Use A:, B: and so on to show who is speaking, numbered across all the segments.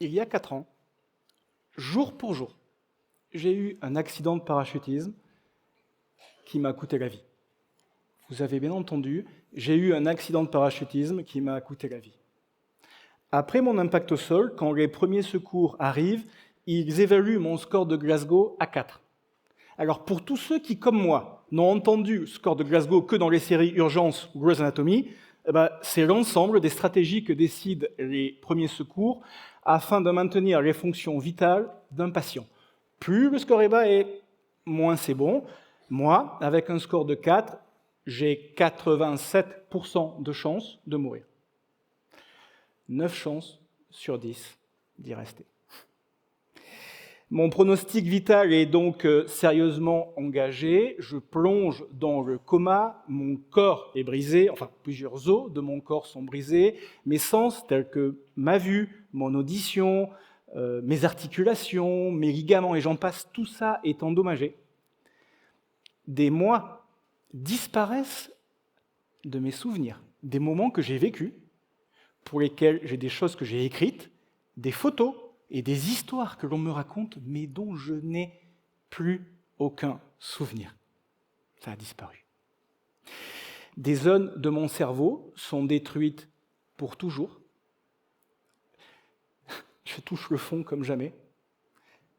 A: Il y a 4 ans, jour pour jour, j'ai eu un accident de parachutisme qui m'a coûté la vie. Vous avez bien entendu, j'ai eu un accident de parachutisme qui m'a coûté la vie. Après mon impact au sol, quand les premiers secours arrivent, ils évaluent mon score de Glasgow à 4. Alors pour tous ceux qui, comme moi, n'ont entendu score de Glasgow que dans les séries Urgence ou Grey's Anatomy, c'est l'ensemble des stratégies que décident les premiers secours afin de maintenir les fonctions vitales d'un patient. Plus le score est bas et moins c'est bon. Moi, avec un score de 4, j'ai 87% de chances de mourir. 9 chances sur 10 d'y rester. Mon pronostic vital est donc sérieusement engagé. Je plonge dans le coma, mon corps est brisé, enfin plusieurs os de mon corps sont brisés, mes sens tels que ma vue, mon audition, mes articulations, mes ligaments et j'en passe, tout ça est endommagé. Des mois disparaissent de mes souvenirs, des moments que j'ai vécus, pour lesquels j'ai des choses que j'ai écrites, des photos, et des histoires que l'on me raconte, mais dont je n'ai plus aucun souvenir. Ça a disparu. Des zones de mon cerveau sont détruites pour toujours. Je touche le fond comme jamais.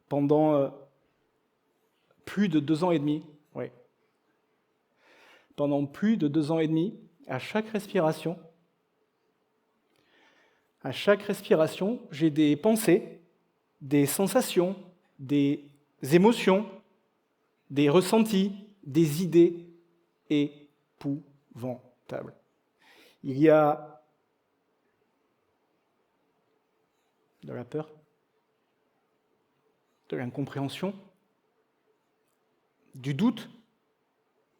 A: Pendant plus de 2 ans et demi, oui. Pendant plus de 2 ans et demi, à chaque respiration, j'ai des pensées, des sensations, des émotions, des ressentis, des idées épouvantables. Il y a de la peur, de l'incompréhension, du doute,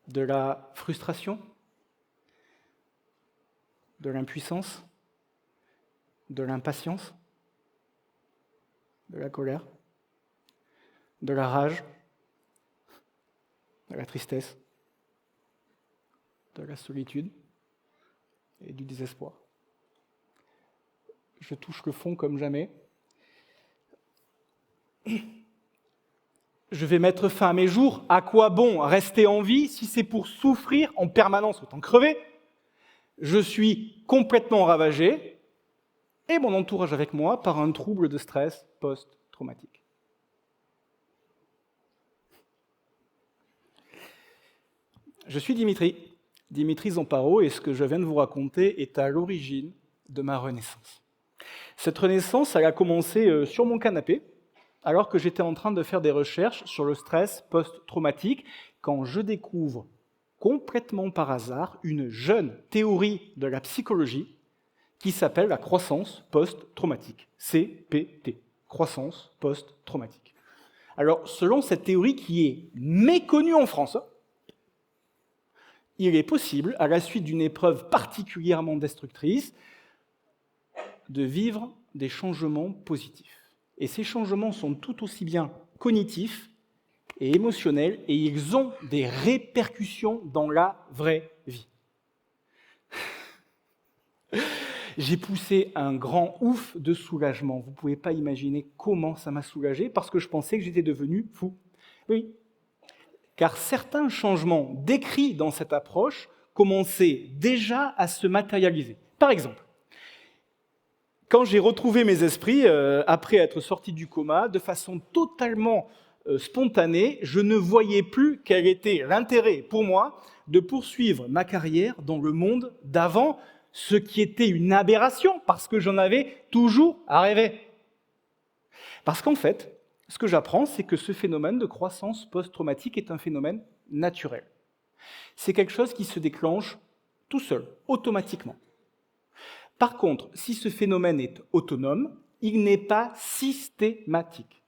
A: de la frustration, de l'impuissance, de l'impatience, de la colère, de la rage, de la tristesse, de la solitude et du désespoir. Je touche le fond comme jamais. Je vais mettre fin à mes jours. À quoi bon rester en vie si c'est pour souffrir en permanence, autant crever? Je suis complètement ravagé et mon entourage avec moi par un trouble de stress post-traumatique. Je suis Dimitri Zamparo, et ce que je viens de vous raconter est à l'origine de ma renaissance. Cette renaissance, elle a commencé sur mon canapé, alors que j'étais en train de faire des recherches sur le stress post-traumatique, quand je découvre complètement par hasard une jeune théorie de la psychologie qui s'appelle la croissance post-traumatique, CPT, croissance post-traumatique. Alors, selon cette théorie qui est méconnue en France, il est possible, à la suite d'une épreuve particulièrement destructrice, de vivre des changements positifs. Et ces changements sont tout aussi bien cognitifs et émotionnels, et ils ont des répercussions dans la vraie vie. J'ai poussé un grand ouf de soulagement. Vous ne pouvez pas imaginer comment ça m'a soulagé, parce que je pensais que j'étais devenu fou. Oui, car certains changements décrits dans cette approche commençaient déjà à se matérialiser. Par exemple, quand j'ai retrouvé mes esprits, après être sorti du coma, de façon totalement spontanée, je ne voyais plus quel était l'intérêt pour moi de poursuivre ma carrière dans le monde d'avant, ce qui était une aberration, parce que j'en avais toujours à rêver. Parce qu'en fait, ce que j'apprends, c'est que ce phénomène de croissance post-traumatique est un phénomène naturel. C'est quelque chose qui se déclenche tout seul, automatiquement. Par contre, si ce phénomène est autonome, il n'est pas systématique.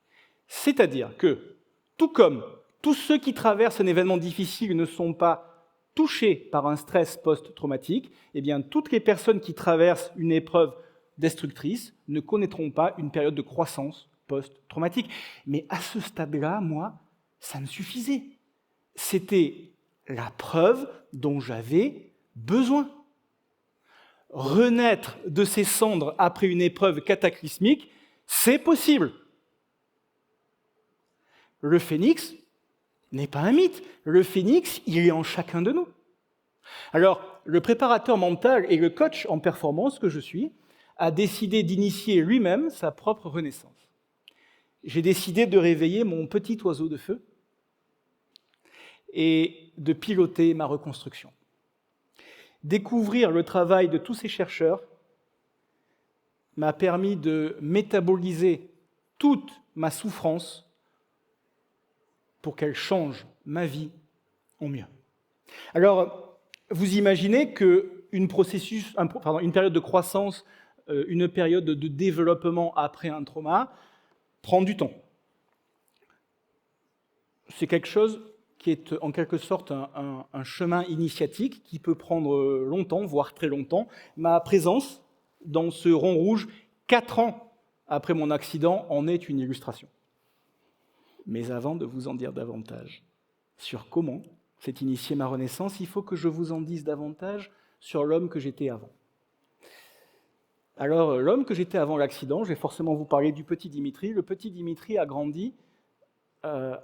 A: C'est-à-dire que, tout comme tous ceux qui traversent un événement difficile ne sont pas touchées par un stress post-traumatique, eh bien, toutes les personnes qui traversent une épreuve destructrice ne connaîtront pas une période de croissance post-traumatique. Mais à ce stade-là, moi, ça me suffisait. C'était la preuve dont j'avais besoin. Renaître de ses cendres après une épreuve cataclysmique, c'est possible. Le phénix n'est pas un mythe. Le phénix, il est en chacun de nous. Alors, le préparateur mental et le coach en performance que je suis a décidé d'initier lui-même sa propre renaissance. J'ai décidé de réveiller mon petit oiseau de feu et de piloter ma reconstruction. Découvrir le travail de tous ces chercheurs m'a permis de métaboliser toute ma souffrance pour qu'elle change ma vie en mieux. Alors, vous imaginez qu'une période de croissance, une période de développement après un trauma prend du temps. C'est quelque chose qui est en quelque sorte un chemin initiatique qui peut prendre longtemps, voire très longtemps. Ma présence dans ce rond rouge, 4 ans après mon accident, en est une illustration. Mais avant de vous en dire davantage sur comment s'est initiée ma renaissance, il faut que je vous en dise davantage sur l'homme que j'étais avant. Alors, l'homme que j'étais avant l'accident, je vais forcément vous parler du petit Dimitri. Le petit Dimitri a grandi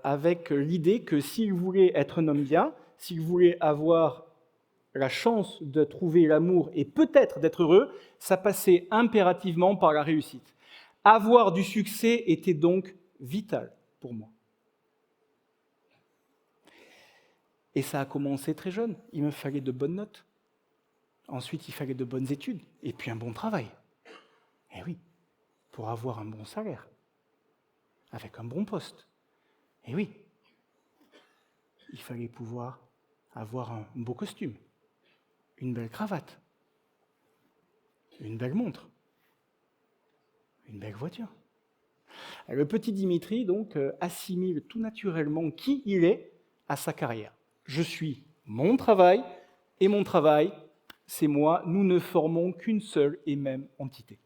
A: avec l'idée que s'il voulait être un homme bien, s'il voulait avoir la chance de trouver l'amour et peut-être d'être heureux, ça passait impérativement par la réussite. Avoir du succès était donc vital pour moi. Et ça a commencé très jeune. Il me fallait de bonnes notes. Ensuite, il fallait de bonnes études. Et puis un bon travail. Eh oui, pour avoir un bon salaire. Avec un bon poste. Eh oui, il fallait pouvoir avoir un beau costume, une belle cravate, une belle montre, une belle voiture. Alors, le petit Dimitri, donc, assimile tout naturellement qui il est à sa carrière. Je suis mon travail, et mon travail, c'est moi. Nous ne formons qu'une seule et même entité.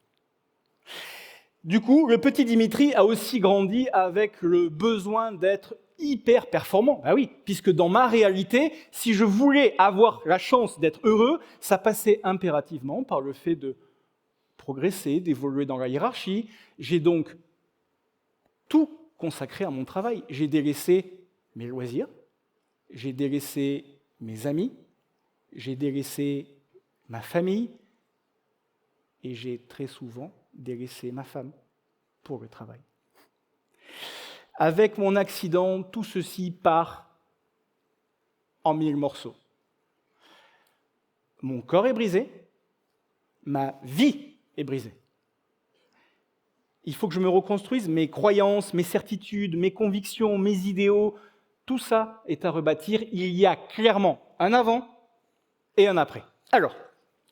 A: Du coup, le petit Dimitri a aussi grandi avec le besoin d'être hyper performant. Ah oui, puisque dans ma réalité, si je voulais avoir la chance d'être heureux, ça passait impérativement par le fait de progresser, d'évoluer dans la hiérarchie. J'ai donc tout consacré à mon travail. J'ai délaissé mes loisirs, j'ai délaissé mes amis, j'ai délaissé ma famille et j'ai très souvent délaissé ma femme pour le travail. Avec mon accident, tout ceci part en 1000 morceaux. Mon corps est brisé, ma vie est brisée. Il faut que je me reconstruise, mes croyances, mes certitudes, mes convictions, mes idéaux, tout ça est à rebâtir. Il y a clairement un avant et un après. Alors,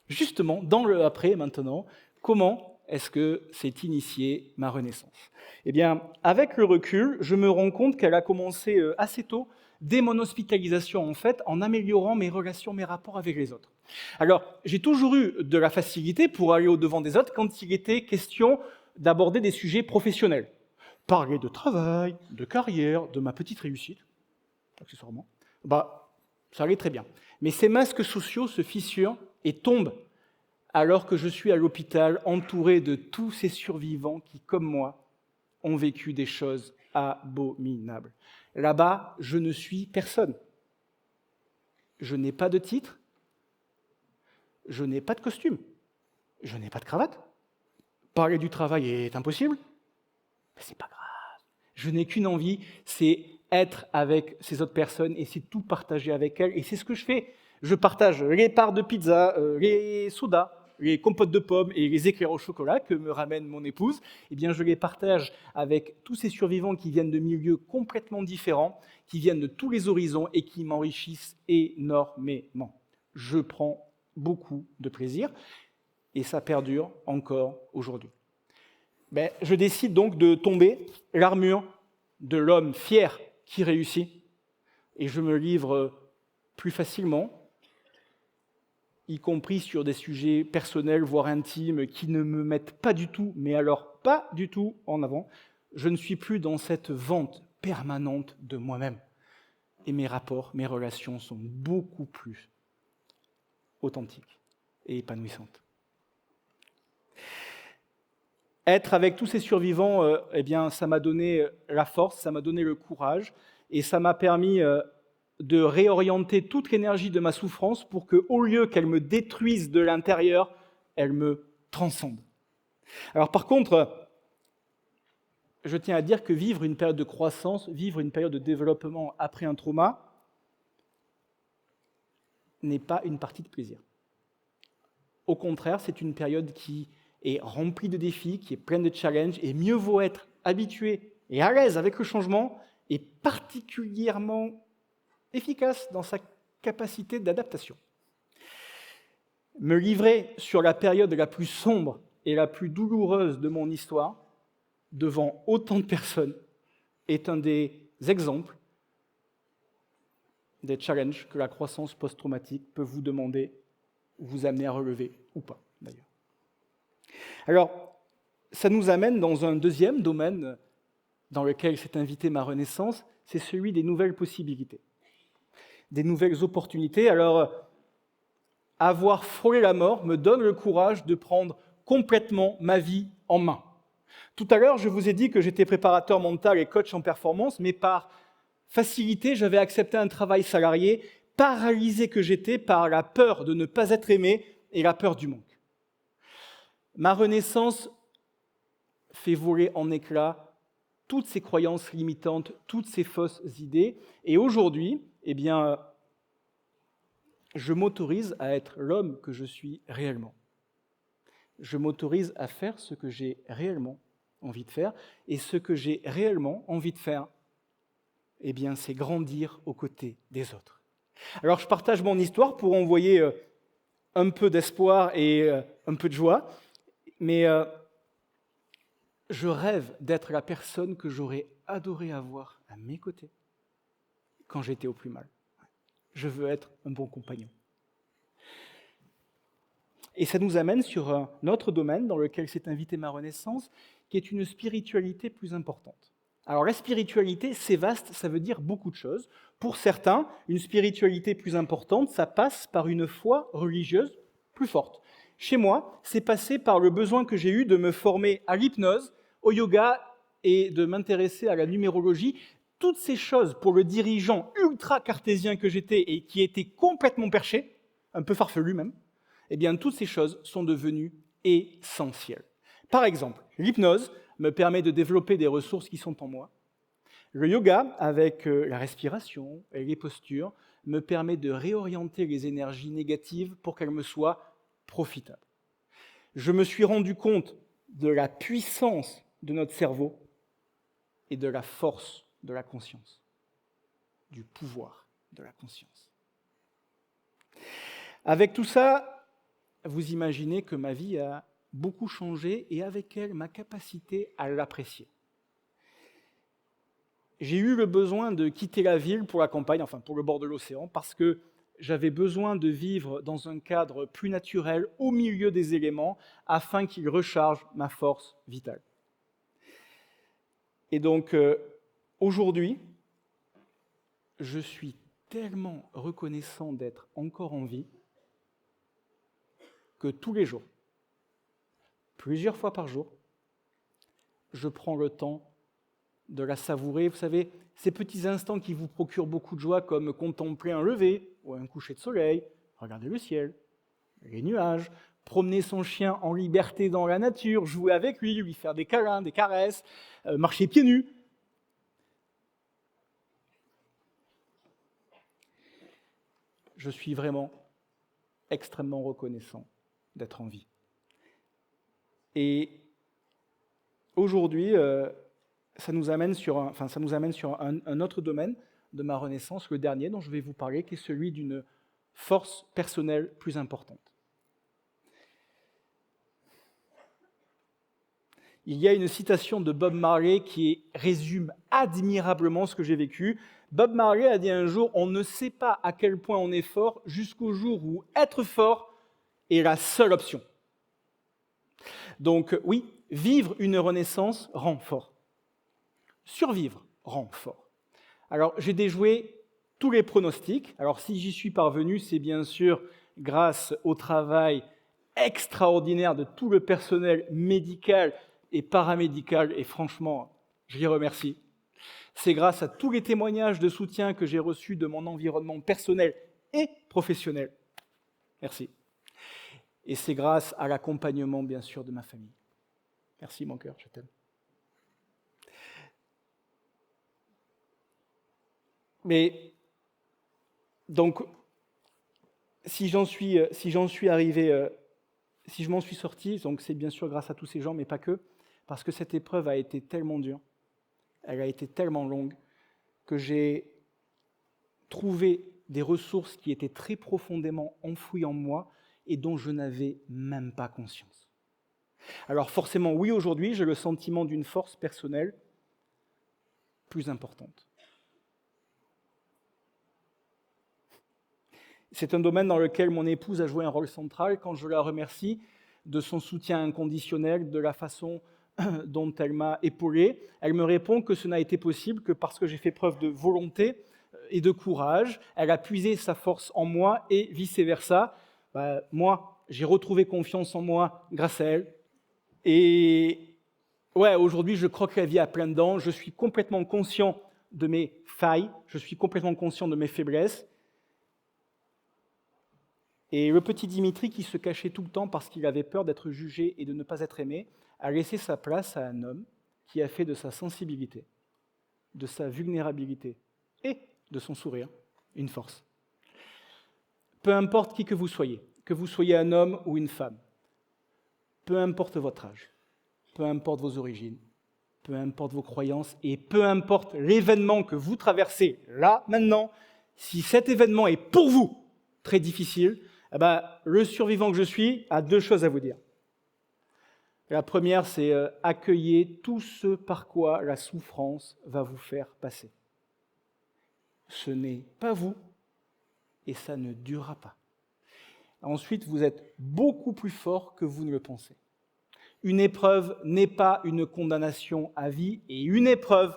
A: justement, dans le après maintenant, comment est-ce que s'est initiée ma renaissance ? Eh bien, avec le recul, je me rends compte qu'elle a commencé assez tôt, dès mon hospitalisation en fait, en améliorant mes relations, mes rapports avec les autres. Alors, j'ai toujours eu de la facilité pour aller au-devant des autres quand il était question d'aborder des sujets professionnels. Parler de travail, de carrière, de ma petite réussite, accessoirement, ça allait très bien. Mais ces masques sociaux se fissurent et tombent alors que je suis à l'hôpital entouré de tous ces survivants qui, comme moi, ont vécu des choses abominables. Là-bas, je ne suis personne. Je n'ai pas de titre, je n'ai pas de costume, je n'ai pas de cravate. Parler du travail est impossible, mais c'est pas grave. Je n'ai qu'une envie, c'est être avec ces autres personnes et c'est tout partager avec elles. Et c'est ce que je fais. Je partage les parts de pizza, les sodas, les compotes de pommes et les éclairs au chocolat que me ramène mon épouse. Eh bien, je les partage avec tous ces survivants qui viennent de milieux complètement différents, qui viennent de tous les horizons et qui m'enrichissent énormément. Je prends beaucoup de plaisir et ça perdure encore aujourd'hui. Je décide donc de tomber l'armure de l'homme fier qui réussit et je me livre plus facilement y compris sur des sujets personnels, voire intimes, qui ne me mettent pas du tout, mais alors pas du tout en avant. Je ne suis plus dans cette vente permanente de moi-même. Et mes rapports, mes relations sont beaucoup plus authentiques et épanouissantes. Être avec tous ces survivants, eh bien, ça m'a donné la force, ça m'a donné le courage, et ça m'a permis de réorienter toute l'énergie de ma souffrance pour qu'au lieu qu'elle me détruise de l'intérieur, elle me transcende. Alors par contre, je tiens à dire que vivre une période de croissance, vivre une période de développement après un trauma, n'est pas une partie de plaisir. Au contraire, c'est une période qui est remplie de défis, qui est pleine de challenges, et mieux vaut être habitué et à l'aise avec le changement, et particulièrement efficace dans sa capacité d'adaptation. Me livrer sur la période la plus sombre et la plus douloureuse de mon histoire, devant autant de personnes, est un des exemples des challenges que la croissance post-traumatique peut vous demander, vous amener à relever, ou pas d'ailleurs. Alors, ça nous amène dans un deuxième domaine dans lequel s'est invitée ma renaissance, c'est celui des nouvelles possibilités, des nouvelles opportunités. Alors, avoir frôlé la mort me donne le courage de prendre complètement ma vie en main. Tout à l'heure, je vous ai dit que j'étais préparateur mental et coach en performance, mais par facilité, j'avais accepté un travail salarié, paralysé que j'étais par la peur de ne pas être aimé et la peur du manque. Ma renaissance fait voler en éclats toutes ces croyances limitantes, toutes ces fausses idées, et aujourd'hui, eh bien, je m'autorise à être l'homme que je suis réellement. Je m'autorise à faire ce que j'ai réellement envie de faire, et ce que j'ai réellement envie de faire, eh bien, c'est grandir aux côtés des autres. Alors, je partage mon histoire pour envoyer un peu d'espoir et un peu de joie, mais je rêve d'être la personne que j'aurais adoré avoir à mes côtés quand j'étais au plus mal. Je veux être un bon compagnon. Et ça nous amène sur un autre domaine dans lequel s'est invitée ma renaissance, qui est une spiritualité plus importante. Alors la spiritualité, c'est vaste, ça veut dire beaucoup de choses. Pour certains, une spiritualité plus importante, ça passe par une foi religieuse plus forte. Chez moi, c'est passé par le besoin que j'ai eu de me former à l'hypnose, au yoga et de m'intéresser à la numérologie. Toutes ces choses, pour le dirigeant ultra-cartésien que j'étais et qui était complètement perché, un peu farfelu même, eh bien, toutes ces choses sont devenues essentielles. Par exemple, l'hypnose me permet de développer des ressources qui sont en moi. Le yoga, avec la respiration et les postures, me permet de réorienter les énergies négatives pour qu'elles me soient profitables. Je me suis rendu compte de la puissance de notre cerveau et de la force de la conscience, du pouvoir de la conscience. Avec tout ça, vous imaginez que ma vie a beaucoup changé et avec elle, ma capacité à l'apprécier. J'ai eu le besoin de quitter la ville pour la campagne, enfin pour le bord de l'océan, parce que j'avais besoin de vivre dans un cadre plus naturel, au milieu des éléments, afin qu'il recharge ma force vitale. Et donc, aujourd'hui, je suis tellement reconnaissant d'être encore en vie que tous les jours, plusieurs fois par jour, je prends le temps de la savourer. Vous savez, ces petits instants qui vous procurent beaucoup de joie, comme contempler un lever ou un coucher de soleil, regarder le ciel, les nuages, promener son chien en liberté dans la nature, jouer avec lui, lui faire des câlins, des caresses, marcher pieds nus. Je suis vraiment extrêmement reconnaissant d'être en vie. Et aujourd'hui, ça nous amène sur un autre domaine de ma renaissance, le dernier dont je vais vous parler, qui est celui d'une force personnelle plus importante. Il y a une citation de Bob Marley qui résume admirablement ce que j'ai vécu. Bob Marley a dit un jour « On ne sait pas à quel point on est fort jusqu'au jour où être fort est la seule option. Donc oui, vivre une renaissance rend fort. Survivre rend fort. Alors j'ai déjoué tous les pronostics. Alors si j'y suis parvenu, c'est bien sûr grâce au travail extraordinaire de tout le personnel médical et paramédical, et franchement, je les remercie. C'est grâce à tous les témoignages de soutien que j'ai reçus de mon environnement personnel et professionnel. Merci. Et c'est grâce à l'accompagnement, bien sûr, de ma famille. Merci, mon cœur, je t'aime. Mais, donc, si je m'en suis sorti, donc c'est bien sûr grâce à tous ces gens, mais pas que, parce que cette épreuve a été tellement dure, elle a été tellement longue, que j'ai trouvé des ressources qui étaient très profondément enfouies en moi et dont je n'avais même pas conscience. Alors forcément, oui, aujourd'hui, j'ai le sentiment d'une force personnelle plus importante. C'est un domaine dans lequel mon épouse a joué un rôle central quand je la remercie de son soutien inconditionnel, de la façon dont elle m'a épaulé. Elle me répond que ce n'a été possible que parce que j'ai fait preuve de volonté et de courage. Elle a puisé sa force en moi et vice-versa. Moi, j'ai retrouvé confiance en moi grâce à elle. Et ouais, aujourd'hui, je croque la vie à pleines dents. Je suis complètement conscient de mes failles. Je suis complètement conscient de mes faiblesses. Et le petit Dimitri, qui se cachait tout le temps parce qu'il avait peur d'être jugé et de ne pas être aimé, a laissé sa place à un homme qui a fait de sa sensibilité, de sa vulnérabilité et de son sourire une force. Peu importe qui que vous soyez un homme ou une femme, peu importe votre âge, peu importe vos origines, peu importe vos croyances et peu importe l'événement que vous traversez là, maintenant, si cet événement est pour vous très difficile, le survivant que je suis a deux choses à vous dire. La première, c'est accueillir tout ce par quoi la souffrance va vous faire passer. Ce n'est pas vous et ça ne durera pas. Ensuite, vous êtes beaucoup plus fort que vous ne le pensez. Une épreuve n'est pas une condamnation à vie et une épreuve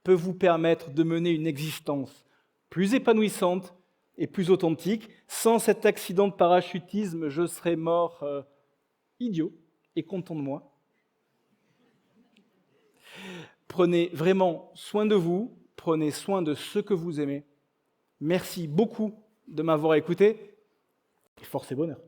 A: peut vous permettre de mener une existence plus épanouissante et plus authentique. Sans cet accident de parachutisme, je serais mort idiot et content de moi. Prenez vraiment soin de vous, prenez soin de ceux que vous aimez. Merci beaucoup de m'avoir écouté et force et bonheur.